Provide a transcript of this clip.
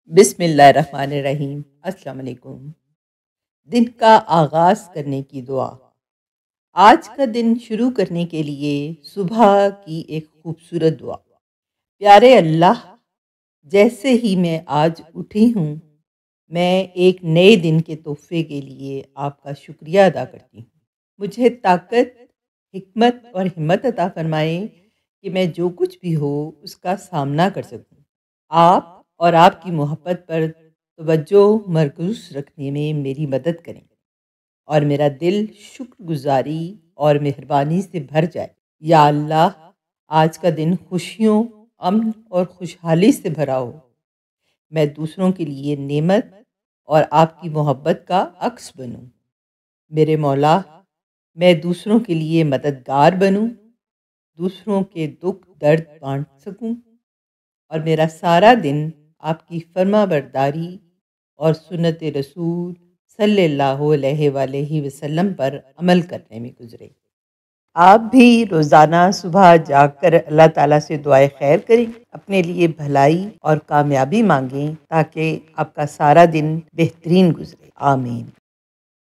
بسم اللہ الرحمن الرحیم۔ السلام علیکم۔ دن کا آغاز کرنے کی دعا۔ آج کا دن شروع کرنے کے لیے صبح کی ایک خوبصورت دعا۔ پیارے اللہ، جیسے ہی میں آج اٹھی ہوں، میں ایک نئے دن کے تحفے کے لیے آپ کا شکریہ ادا کرتی ہوں۔ مجھے طاقت، حکمت اور ہمت عطا فرمائے کہ میں جو کچھ بھی ہو اس کا سامنا کر سکوں۔ آپ اور آپ کی محبت پر توجہ مرکوز رکھنے میں میری مدد کریں اور میرا دل شکر گزاری اور مہربانی سے بھر جائے۔ یا اللہ، آج کا دن خوشیوں، امن اور خوشحالی سے بھرا ہو۔ میں دوسروں کے لیے نعمت اور آپ کی محبت کا عکس بنوں۔ میرے مولا، میں دوسروں کے لیے مددگار بنوں، دوسروں کے دکھ درد بانٹ سکوں اور میرا سارا دن آپ کی فرما برداری اور سنت رسول صلی اللہ علیہ وآلہ وسلم پر عمل کرنے میں گزرے۔ آپ بھی روزانہ صبح جاگ کر اللہ تعالیٰ سے دعائے خیر کریں، اپنے لیے بھلائی اور کامیابی مانگیں تاکہ آپ کا سارا دن بہترین گزرے۔ آمین۔